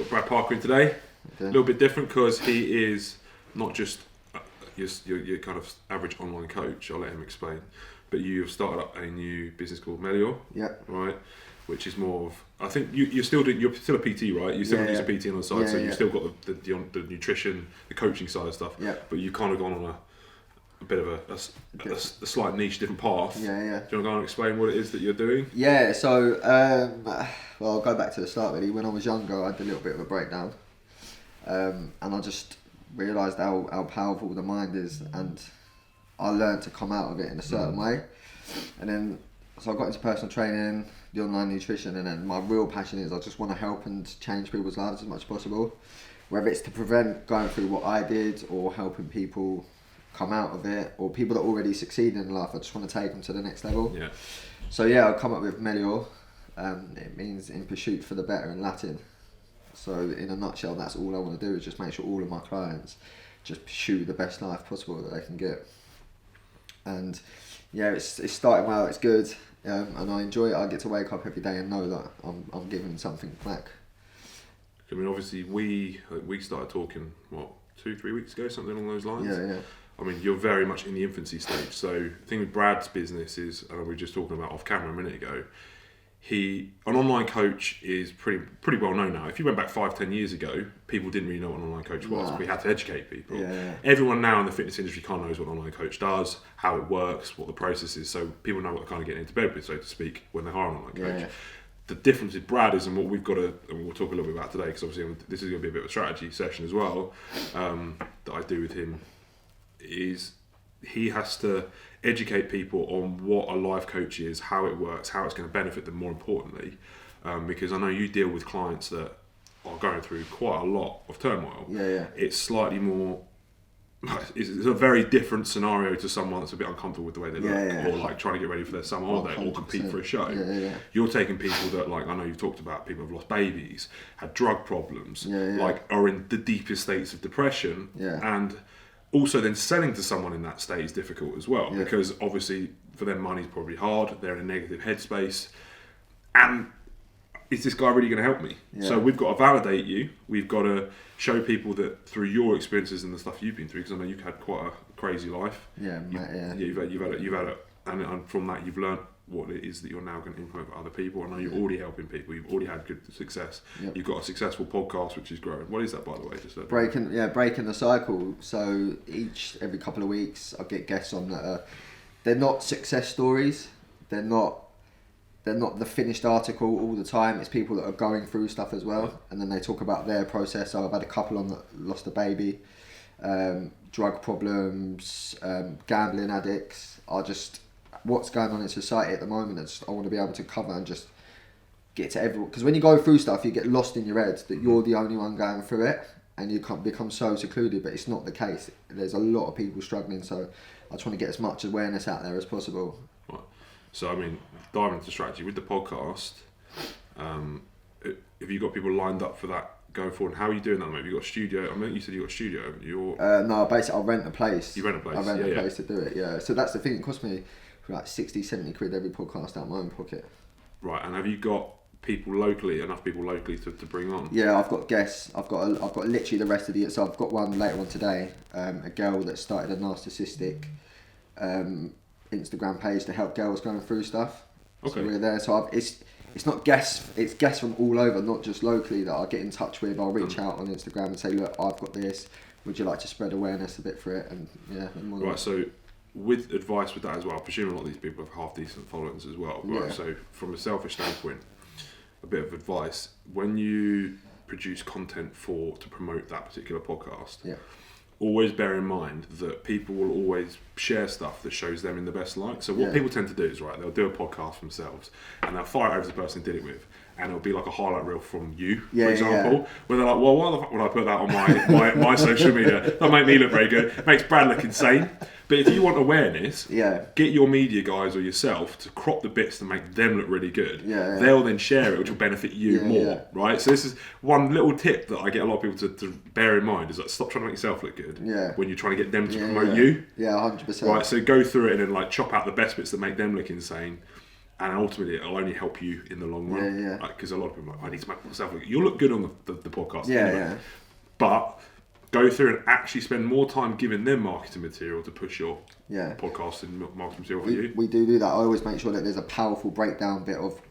Got Brad Parker in today. Okay. A little bit different because he is not just your kind of average online coach. I'll let him explain. But you have started up a new business called Melior. Yeah. Right. Which is more of, I think you're still a PT, right? You still use a PT on the side, so you've still got the nutrition, the coaching side of stuff. Yeah. But you've kind of gone on a bit of a slight niche, different path. Yeah. Do you want to go and explain what it is that you're doing? Yeah. So, well, I'll go back to the start really. When I was younger, I had a little bit of a breakdown, and I just realised how powerful the mind is, and I learned to come out of it in a certain way, and then. So I got into personal training, the online nutrition, and then my real passion is I just want to help and change people's lives as much as possible. Whether it's to prevent going through what I did or helping people come out of it, or people that already succeed in life, I just want to take them to the next level. Yeah. So yeah, I'll come up with Melior. It means in pursuit for the better in Latin. So in a nutshell, that's all I want to do is just make sure all of my clients just pursue the best life possible that they can get. And yeah, it's starting well, it's good. And I enjoy it. I get to wake up every day and know that I'm giving something back. I mean, obviously, we started talking, 2-3 weeks ago, something along those lines? Yeah. I mean, you're very much in the infancy stage. So the thing with Brad's business is, and we were just talking about off camera a minute ago, an online coach is pretty well known now. If you went back 5-10 years ago, people didn't really know what an online coach was. Nah. We had to educate people. Yeah. Everyone now in the fitness industry kind of knows what an online coach does, how it works, what the process is. So people know what they're kind of getting into bed with, so to speak, when they hire an online coach. Yeah. The difference with Brad is, and what we've got to, and we'll talk a little bit about today, because obviously this is going to be a bit of a strategy session as well, that I do with him, is he has to educate people on what a life coach is, how it works, how it's going to benefit them more importantly, because I know you deal with clients that are going through quite a lot of turmoil. Yeah. It's slightly more, it's a very different scenario to someone that's a bit uncomfortable with the way they look, or like trying to get ready for their summer holiday, or compete for a show. Yeah. You're taking people that, like, I know you've talked about people who've lost babies, had drug problems, Yeah. like are in the deepest states of depression, and also then selling to someone in that state is difficult as well, because obviously for them money's probably hard, they're in a negative headspace, and is this guy really going to help me? So we've got to validate you, we've got to show people that through your experiences and the stuff you've been through, because I know you've had quite a crazy life. You've had it, and from that you've learned what it is that you're now going to implement for other people. I know you're already helping people. You've already had good success. You've got a successful podcast which is growing. What is that, by the way? Just breaking the cycle. So every couple of weeks I get guests on that they're not success stories. They're not the finished article all the time. It's people that are going through stuff as well, and then they talk about their process. So I've had a couple on that lost a baby, drug problems, gambling addicts. What's going on in society at the moment. I want to be able to cover and just get to everyone. Because when you go through stuff, you get lost in your head that you're the only one going through it, and you can't become so secluded. But it's not the case. There's a lot of people struggling. So I just want to get as much awareness out there as possible. Right. So I mean, diving into strategy with the podcast, have you got people lined up for that going forward? How are you doing that, mate? Have you got a studio? I mean, you said you got a studio, haven't you? No, basically I'll rent a place. You rent a place? I rent a place to do it, yeah. So that's the thing, it cost me like 60-70 quid every podcast out of my own pocket. Right, and have you got enough people locally to bring on? Yeah, I've got guests. I've got literally the rest of the. So I've got one later on today. A girl that started a narcissistic Instagram page to help girls going through stuff. Okay. So we're there. So it's not guests. It's guests from all over, not just locally, that I get in touch with. I'll reach out on Instagram and say, look, I've got this. Would you like to spread awareness a bit for it? And Right. So with advice with that as well, I presume a lot of these people have half decent followings as well. Right. Yeah. So from a selfish standpoint, a bit of advice: when you produce content to promote that particular podcast, always bear in mind that people will always share stuff that shows them in the best light. So what people tend to do is, right, they'll do a podcast themselves and they'll fire it over to the person who did it with, and it'll be like a highlight reel from you, for example, where they're like, well, why the fuck would I put that on my social media? That'll make me look very good. It makes Brad look insane. But if you want awareness, get your media guys or yourself to crop the bits to make them look really good. They'll then share it, which will benefit you more, right? So this is one little tip that I get a lot of people to bear in mind, is like, stop trying to make yourself look good when you're trying to get them to promote you. Yeah, 100%. Right, so go through it and then like chop out the best bits that make them look insane, and ultimately it'll only help you in the long run. Yeah, yeah. Because a lot of people are like, I need to make myself look. You'll look good on the podcast. Yeah, anyway. yeah. But go through and actually spend more time giving them marketing material to push your podcast and marketing material for you. We do that. I always make sure that there's a powerful breakdown bit of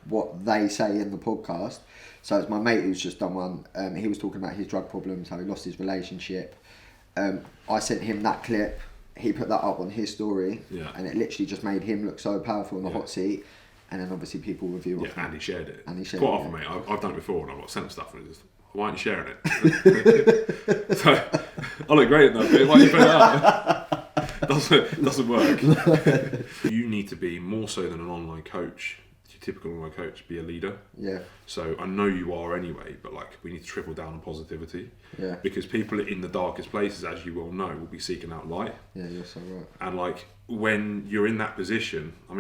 what they say in the podcast. So it's my mate who's just done one. He was talking about his drug problems, how he lost his relationship. I sent him that clip. He put that up on his story, and it literally just made him look so powerful on the hot seat. And then obviously people review it. Yeah, and he shared it. Quite often, mate. I've done it before, and I've got sent stuff, and it's just, why aren't you sharing it? So, I look great in that bit. Why don't you put it up? Doesn't work. You need to be, more so than an online coach, your typical online coach, be a leader. Yeah. So I know you are anyway, but like we need to triple down on positivity. Yeah. Because people in the darkest places, as you well know, will be seeking out light. Yeah, you're so right. And like when you're in that position, I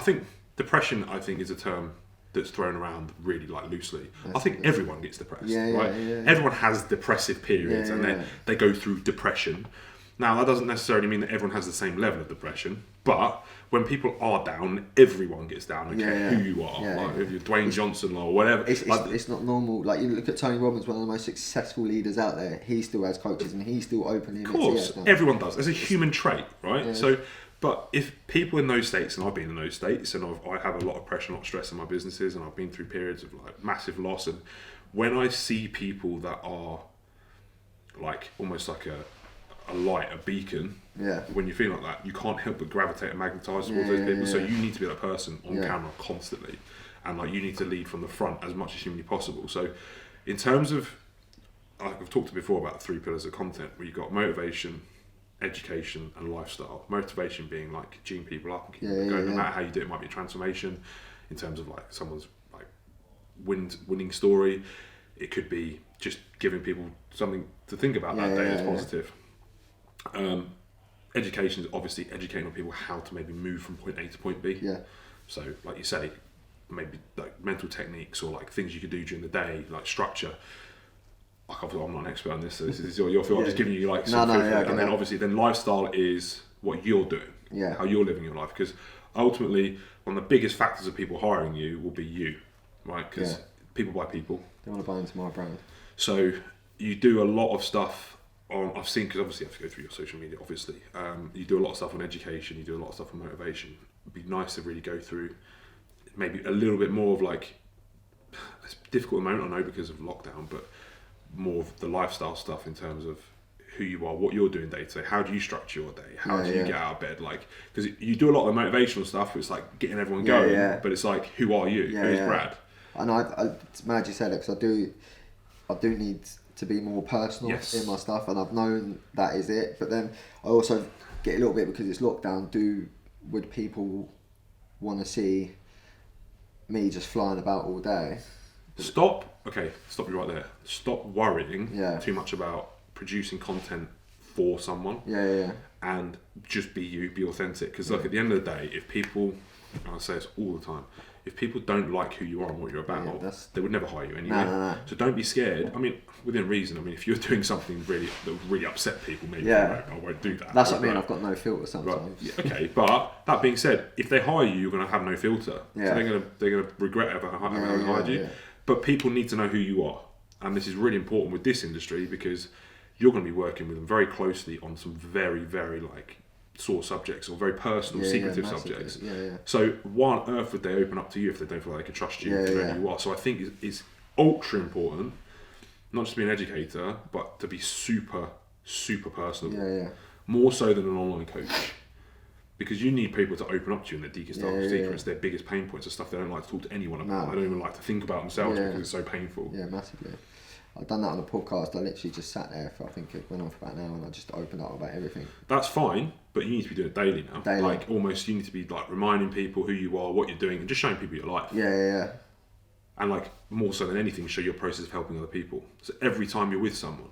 think depression, I think, is a term that's thrown around really like loosely. I think everyone gets depressed, right? Yeah. Everyone has depressive periods, and they go through depression. Now, that doesn't necessarily mean that everyone has the same level of depression, but when people are down, everyone gets down. I don't care who you are, if you're Dwayne Johnson or whatever. It's not normal. Like you look at Tony Robbins, one of the most successful leaders out there. He still has coaches, and he still openly. Of course, everyone does. It's a human trait, right? Yeah. So, but if people in those states, and I've been in those states, and I have a lot of pressure, a lot of stress in my businesses, and I've been through periods of like massive loss, and when I see people that are like almost like a light, a beacon. Yeah. When you feel like that, you can't help but gravitate and magnetise towards those people. So you need to be that person on camera constantly, and like you need to lead from the front as much as humanly possible. So, in terms of, like I've talked before about 3 pillars of content, where you've got motivation, education, and lifestyle. Motivation being like geeing people up and keeping them going. No matter how you do it, might be a transformation in terms of like someone's like winning story. It could be just giving people something to think about that day that's positive. Education is obviously educating people how to maybe move from point A to point B. Yeah. So, like you say, maybe like mental techniques or like things you could do during the day, like structure. Like I'm not an expert on this, so this is your field. I'm just giving you like some and then obviously then lifestyle is what you're doing, how you're living your life. Because ultimately, one of the biggest factors of people hiring you will be you, right? Because people buy people. They want to buy into my brand. So you do a lot of stuff. I've seen, because obviously you have to go through your social media, obviously. You do a lot of stuff on education, you do a lot of stuff on motivation. It'd be nice to really go through maybe a little bit more of like, it's difficult at the moment, I know, because of lockdown, but more of the lifestyle stuff in terms of who you are, what you're doing day to day, how do you structure your day, how do you get out of bed, like, because you do a lot of the motivational stuff, it's like getting everyone going, but it's like, who are you? Who's Brad? And it's mad you said it, because I do need to be more personal in my stuff, and I've known that is it. But then I also get a little bit, because it's lockdown, would people want to see me just flying about all day? Stop you right there. Stop worrying too much about producing content for someone. And just be you, be authentic. Because look, at the end of the day, if people, and I say this all the time, if people don't like who you are and what you're about, they would never hire you anyway. No. So don't be scared. I mean, within reason. I mean, if you're doing something that would really upset people, maybe I won't do that. That's what I mean. I've got no filter sometimes. Right. Yeah, okay, but that being said, if they hire you, you're going to have no filter. Yeah. So they're going to regret having hired you. Yeah. But people need to know who you are, and this is really important with this industry, because you're going to be working with them very closely on some very, very like sore subjects or very personal, secretive subjects. So why on earth would they open up to you if they don't feel like they can trust you and know who you are? So I think it's ultra important, not just to be an educator, but to be super, super personable. More so than an online coach. Because you need people to open up to you in their deepest secrets, their biggest pain points, the stuff they don't like to talk to anyone about. They don't even like to think about themselves because it's so painful. Yeah, massively. I've done that on a podcast. I literally just sat there for, I think it went on for about an hour, and I just opened up about everything. That's fine, but you need to be doing it daily now. Like almost, you need to be like reminding people who you are, what you're doing, and just showing people your life. Yeah. And like more so than anything, show your process of helping other people. So every time you're with someone,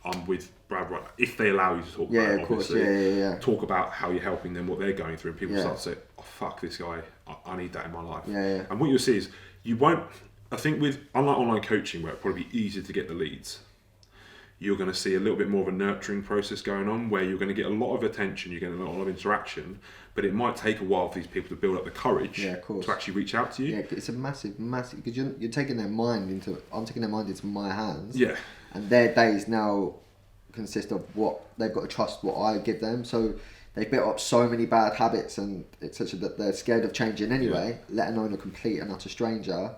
I'm with Brad right now. If they allow you to talk about it, obviously, talk about how you're helping them, what they're going through, and people start to say, "Oh fuck, this guy, I need that in my life." And what you'll see is you won't. I think with unlike online coaching, where it'd probably be easier to get the leads, you're going to see a little bit more of a nurturing process going on where you're going to get a lot of attention, you're getting a lot of interaction, but it might take a while for these people to build up the courage to actually reach out to you. Yeah, it's a massive, because you're taking their mind into, I'm taking their mind into my hands. Yeah. And their days now consist of what they've got to trust what I give them. So they've built up so many bad habits and etc. that they're scared of changing anyway, let alone a complete and utter stranger,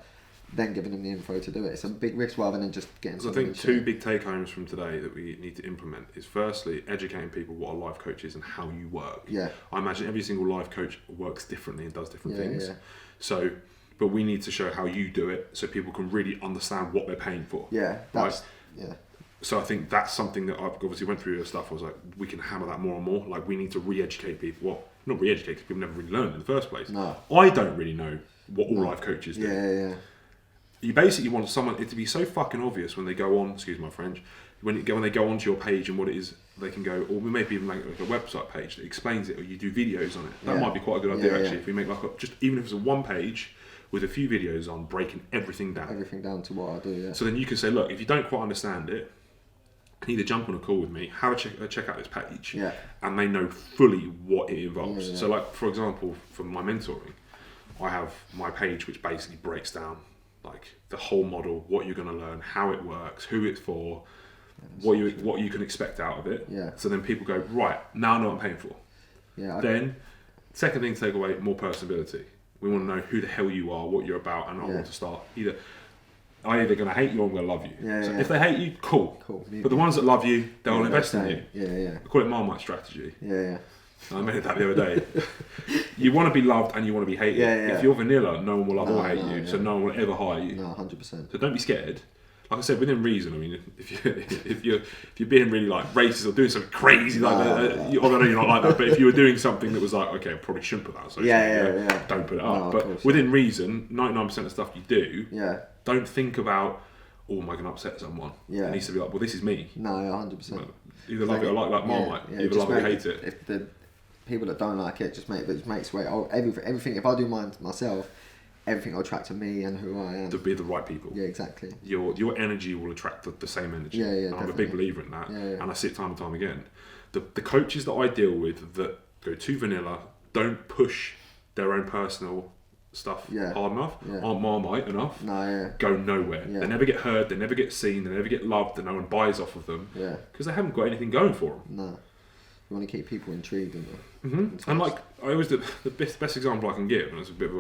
then giving them the info to do it. It's a big risk rather than just getting something. I think two big take homes from today that we need to implement is firstly educating people what a life coach is and how you work. Yeah. I imagine every single life coach works differently and does different things. Yeah. So, but we need to show how you do it so people can really understand what they're paying for. Yeah. That's, right? Yeah. So I think that's something that I've obviously went through your stuff. I was like, we can hammer that more and more. Like we need to re-educate people. Well, not re-educate because people never really learned in the first place. No. I don't really know what all life coaches do. Yeah. You basically want it to be so fucking obvious when they go on, excuse my French, when they go onto your page and what it is, they can go, or maybe even make like a website page that explains it, or you do videos on it. That might be quite a good idea actually. If we make like just even if it's a one page with a few videos on breaking everything down. Everything down to what I do, yeah. So then you can say, look, if you don't quite understand it, either jump on a call with me, have a check out this page, and they know fully what it involves. So like, for example, for my mentoring, I have my page which basically breaks down like the whole model, what you're going to learn, how it works, who it's for, what you can expect out of it. Yeah. So then people go, right, now I know what I'm paying for. Yeah. Then, second thing to take away, more personability. We want to know who the hell you are, what you're about, and I want to start I'm either going to hate you or I'm going to love you. So if they hate you, cool. But the ones that love you, they'll invest in you. Yeah. I call it Marmite strategy. Yeah. I made that the other day. You want to be loved and you want to be hated. Yeah. If you're vanilla, no one will love or hate you, so no one will ever hire you. No, 100%. So don't be scared. Like I said, within reason. I mean, if you're being really like racist or doing something crazy like that, I know you're not like that. But if you were doing something that was like, okay, I probably shouldn't put that on social media. Don't put it up. But within reason, 99% of stuff you do, don't think about, oh, am I going to upset someone? Yeah. It needs to be like, well, this is me. No, 100%. Either love it or like Marmite. Either love it or hate it. If the people that don't like it just makes way. Everything. If I do mine myself, everything will attract to me and who I am. To be the right people. Yeah, exactly. Your energy will attract the same energy. Yeah, and I'm a big believer in that. Yeah. And I see it time and time again. The coaches that I deal with that go too vanilla, don't push their own personal stuff hard enough, aren't Marmite enough, go nowhere. They never get heard, they never get seen, they never get loved, and no one buys off of them. Because they haven't got anything going for them. No. You want to keep people intrigued, and like I always do, the best example I can give, and it's a bit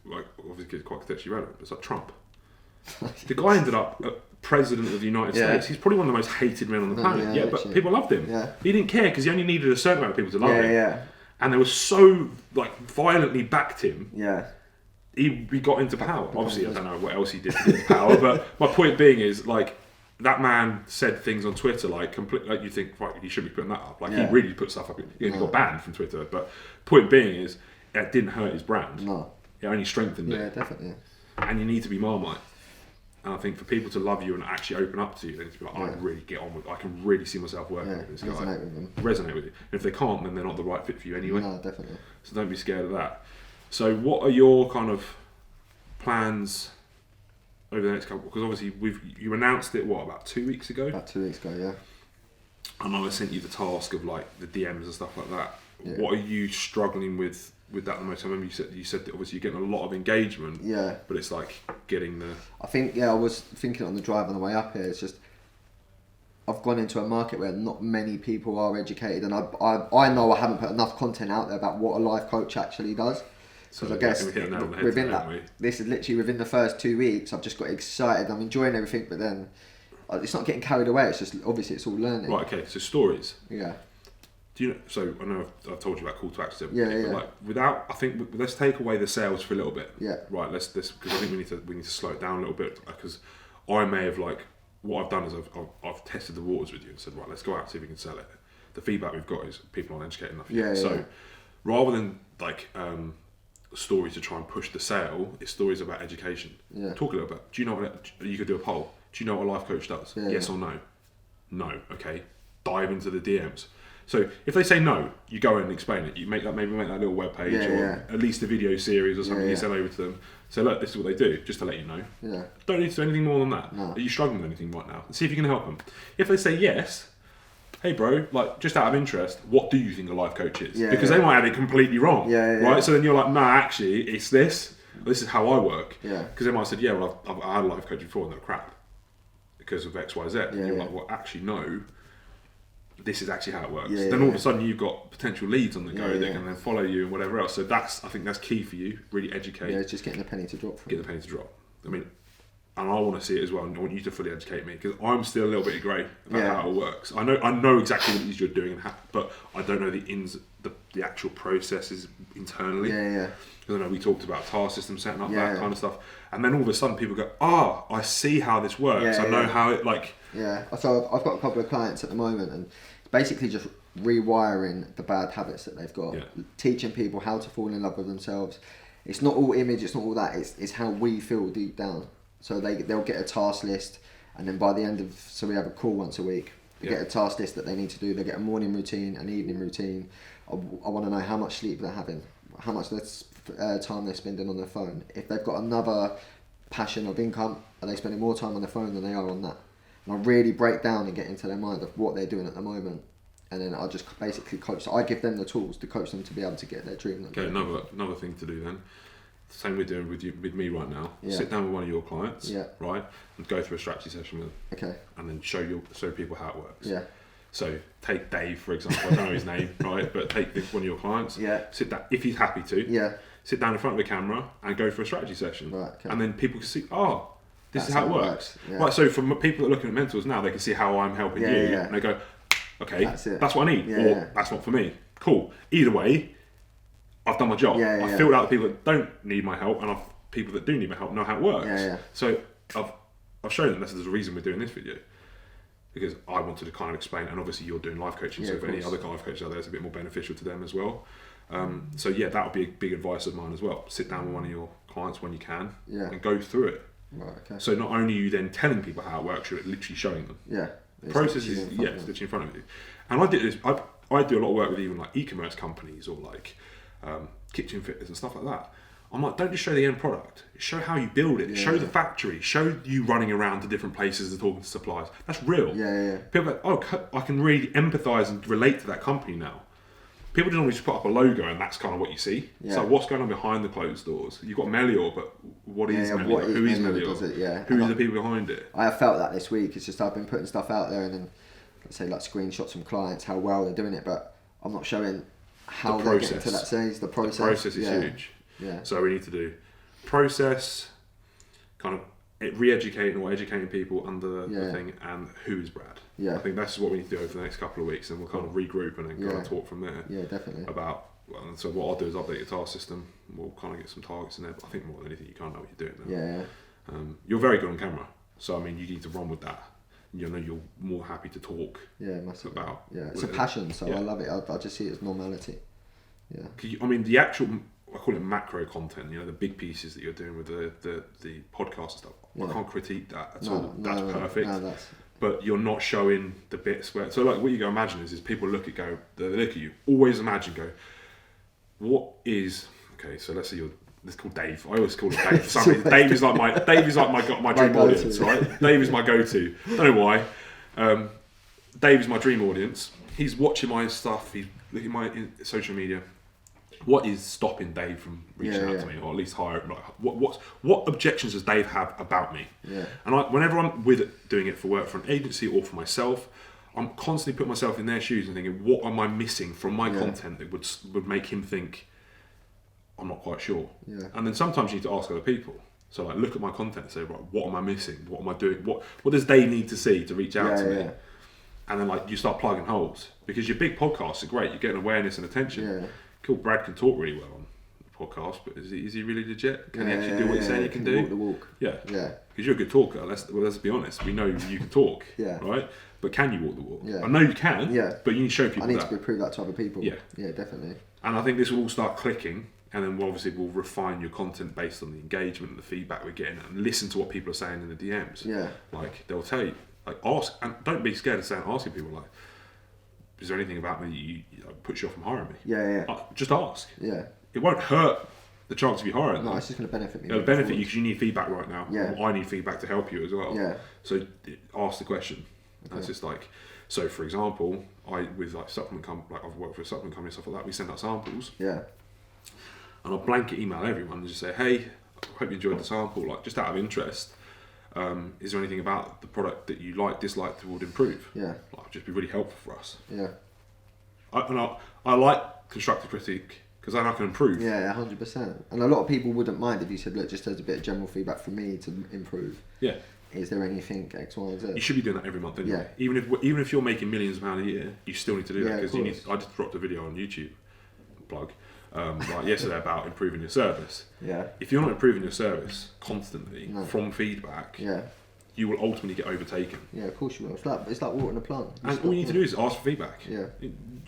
like obviously it's quite contextually relevant. It's like Trump. The guy ended up president of the United States. He's probably one of the most hated men on the planet. But people loved him. He didn't care because he only needed a certain amount of people to love him. And they were so like violently backed him. He got into power. Obviously, I don't know what else he did to get into power, but my point being is like. That man said things on Twitter like you think, right, he should be putting that up. Like he really put stuff up. He only got banned from Twitter. But point being is, it didn't hurt his brand. No. It only strengthened it. Yeah, definitely. And you need to be Marmite. And I think for people to love you and actually open up to you, they need to be like, I really get on with. I can really see myself working with this guy. Resonate with you. And if they can't, then they're not the right fit for you anyway. No, definitely. So don't be scared of that. So what are your kind of plans? Over the next couple, because obviously you announced it about 2 weeks ago. About 2 weeks ago, yeah. And I sent you the task of like the DMs and stuff like that. Yeah. What are you struggling with that the most? I remember you said that obviously you're getting a lot of engagement. Yeah. But it's like getting the. I think I was thinking on the drive on the way up here. It's just I've gone into a market where not many people are educated, and I know I haven't put enough content out there about what a life coach actually does. Because I guess this is literally within the first 2 weeks, I've just got excited. I'm enjoying everything, but then it's not getting carried away. It's just obviously it's all learning. Right. Okay. So stories. Yeah. Do you know? So I know I've told you about call to action. But like I think let's take away the sales for a little bit. Yeah. Right. Let's because I think we need to slow it down a little bit because I may have like what I've done is I've tested the waters with you and said right, let's go out and see if we can sell it. The feedback we've got is people aren't educated enough yet. So rather than like stories to try and push the sale, it's stories about education. Talk a little bit. Do you know what you could do a poll? Do you know what a life coach does? Yes or no? No. Okay. Dive into the DMs. So if they say no, you go in and explain it. You make that little web page or at least a video series or something you send over to them. So look, this is what they do, just to let you know. Yeah. Don't need to do anything more than that. No. Are you struggling with anything right now? See if you can help them. If they say yes, hey bro, like just out of interest, what do you think a life coach is? Because they might have it completely wrong. Right? So then you're like, nah, actually, it's this. This is how I work. Because they might have said, yeah, well, I've had a life coach before and they're crap because of X, Y, Z. And you're like, well, actually, no. This is actually how it works. Then all of a sudden you've got potential leads on the go that can then follow you and whatever else. So I think that's key for you. Really educate. Yeah, it's just getting the penny to drop. Get the penny to drop. I mean, and I want to see it as well. And I want you to fully educate me because I'm still a little bit grey about how it works. I know exactly what it is you're doing, but I don't know the actual processes internally. Because I know we talked about task system setting up that kind of stuff, and then all of a sudden people go, I see how this works. I know how it like. Yeah, so I've got a couple of clients at the moment, and it's basically just rewiring the bad habits that they've got, teaching people how to fall in love with themselves. It's not all image, it's not all that. It's how we feel deep down. So they'll get a task list, and then by the end of, so we have a call once a week. They get a task list that they need to do. They get a morning routine, an evening routine. I want to know how much sleep they're having, how much time they're spending on their phone. If they've got another passion of income, are they spending more time on their phone than they are on that? And I really break down and get into their mind of what they're doing at the moment. And then I just basically coach. So I give them the tools to coach them to be able to get their dream. Okay, another thing to do then. Same we're doing with me right now. Sit down with one of your clients, right, and go through a strategy session with them. Okay. And then show people how it works. Yeah. So take Dave, for example. I don't know his name, right? But take one of your clients. Yeah. Sit down if he's happy to. Yeah. Sit down in front of the camera and go for a strategy session. Right. Okay. And then people can see, this is how it works. Yeah. Right. So from people that are looking at mentors now, they can see how I'm helping you, and they go, okay, that's what I need, or that's not for me. Cool. Either way, I've done my job. I've filled out the people that don't need my help, and people that do need my help know how it works. So I've shown them there's a reason we're doing this video, because I wanted to kind of explain, and obviously you're doing life coaching, so for any other life coaches out there, it's a bit more beneficial to them as well. So that would be a big advice of mine as well. Sit down with one of your clients when you can, and go through it. Right, okay. So not only are you then telling people how it works, you're literally showing them. The process is literally in front of you. And I do a lot of work with even like e-commerce companies or like kitchen fitters and stuff like that. I'm like, don't just show the end product. Show how you build it. Show the factory. Show you running around to different places and talking to suppliers. That's real. People are like, I can really empathise and relate to that company now. People don't always put up a logo and that's kind of what you see. So what's going on behind the closed doors? You've got Melior, but what is Melior? Who is Melior? Who are the people behind it? I have felt that this week. It's just I've been putting stuff out there and then, let's say, like screenshots from clients, how well they're doing it, but I'm not showing how they're getting to that stage. The process. The process is huge. So we need to do process, kind of re-educating or educating people under the thing, and who is Brad. I think that's what we need to do over the next couple of weeks, and we'll kind of regroup and then kind of talk from there. Definitely. About, so what I'll do is update your task system. We'll kind of get some targets in there, but I think more than anything, you kind of know what you're doing now. You're very good on camera, so I mean, you need to run with that. You know, you're more happy to talk. Massively. About. It's a passion, so I love it. I just see it as normality. I mean, the actual, I call it macro content. You know, the big pieces that you're doing with the podcast and stuff. I can't critique that at all. That's perfect. But you're not showing the bits where. So like, what you go imagine is people they look at you. Always imagine, go, what is okay? So let's say it's called Dave. I always call him Dave. For some reason. Dave is like my dream audience, right? Dave is my go-to. Don't know why. Dave is my dream audience. He's watching my stuff. He's looking at my social media. What is stopping Dave from reaching out to me, or at least hire? Like, what objections does Dave have about me? And whenever I'm doing it for work for an agency or for myself, I'm constantly putting myself in their shoes and thinking, what am I missing from my content that would make him think I'm not quite sure? And then sometimes you need to ask other people. So like, look at my content and say, right, what am I missing? What am I doing? What does Dave need to see to reach out to me? And then like you start plugging holes, because your big podcasts are great. You're getting awareness and attention. Cool, Brad can talk really well on the podcast, but is he really legit? Can he actually do what he's saying he can do? Walk the walk. Because you're a good talker. Let's be honest. We know you can talk, right? But can you walk the walk? I know you can, but you need to show people that. I need to prove that to other people. Yeah, definitely. And I think this will all start clicking, and then we'll refine your content based on the engagement and the feedback we're getting, and listen to what people are saying in the DMs. Like, they'll tell you, like, ask, and don't be scared of asking people, like, is there anything about me that you puts you off from hiring me? Yeah. Just ask. Yeah. It won't hurt the chance of you hiring. No, it's just going to benefit me. It'll benefit you because you need feedback right now. Yeah. I need feedback to help you as well. Yeah. So ask the question. Okay. That's just like, so for example, with like supplement like I've worked for a supplement company and stuff like that. We send out samples. Yeah. And I'll blanket email everyone and just say, hey, I hope you enjoyed the sample. Like, just out of interest, is there anything about the product that you dislike, that would improve? Yeah. Like, just be really helpful for us. Yeah. I like constructive critique because then I can improve. Yeah, 100%. And a lot of people wouldn't mind if you said, look, just as a bit of general feedback from me to improve. Yeah. Is there anything X, Y, and Z? You should be doing that every month anyway. Yeah. Even if you're making millions of pounds a year, you still need to do that because I just dropped a video on YouTube, plug, like yesterday about improving your service. Yeah. If you're not improving your service constantly from feedback, you will ultimately get overtaken. Yeah, of course you will. It's like watering a plant. And all you need to do is ask for feedback. Yeah.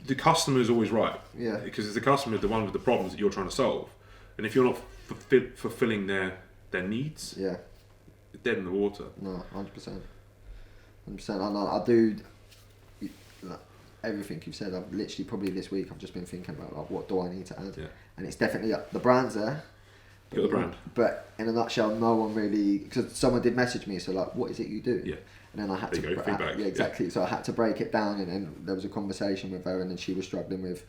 The customer is always right. Yeah. Because the customer is the one with the problems that you're trying to solve. And if you're not fulfilling their needs, yeah, you're dead in the water. No, 100%. 100%. And I do everything you've said. I've literally probably this week I've just been thinking about like what do I need to add. Yeah. And it's definitely the brand's there. Got the brand. But in a nutshell, no one really, because someone did message me, so like, what is it you do? Yeah. And then I had feedback. Yeah, exactly. Yeah. So I had to break it down, and then there was a conversation with her, and then she was struggling with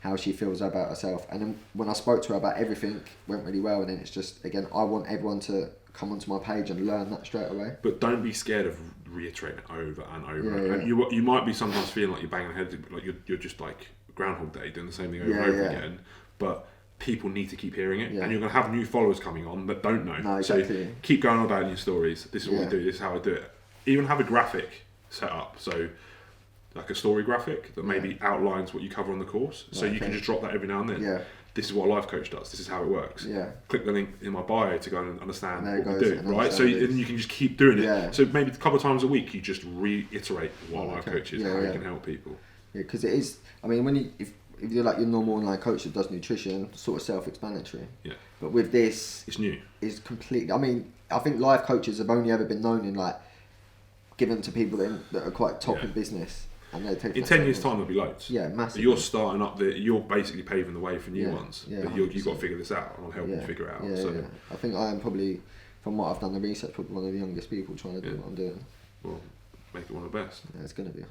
how she feels about herself. And then when I spoke to her about everything, went really well. And then it's just, again, I want everyone to come onto my page and learn that straight away. But don't be scared of reiterating it over and over. Yeah, and you might be sometimes feeling like you're banging head, like you're just like Groundhog Day doing the same thing over and over again. But people need to keep hearing it, and you're going to have new followers coming on that don't know. No, exactly. So keep going on about your stories. This is what we do. This is how I do it. Even have a graphic set up, so like a story graphic that maybe outlines what you cover on the course. So you can just drop that every now and then. Yeah. This is what a life coach does. This is how it works. Yeah. Click the link in my bio to go and understand what we do. And right. So and you can just keep doing it. Yeah. So maybe a couple of times a week, you just reiterate what a life coach is, how you can help people. Yeah, because it is. I mean, when if you're like your normal online coach that does nutrition, sort of self-explanatory. Yeah. But with this, it's new. It's completely. I mean, I think life coaches have only ever been known in like given to people that are quite top in business, and they take. In 10 years' time, there'll be loads. Yeah, massive. You're starting up you're basically paving the way for new ones. Yeah, but you've got to figure this out, and I'll help you figure it out. Yeah. I think I am probably, from what I've done the research, probably one of the youngest people trying to do what I'm doing. Well, make it one of the best. Yeah, it's going to be 100%.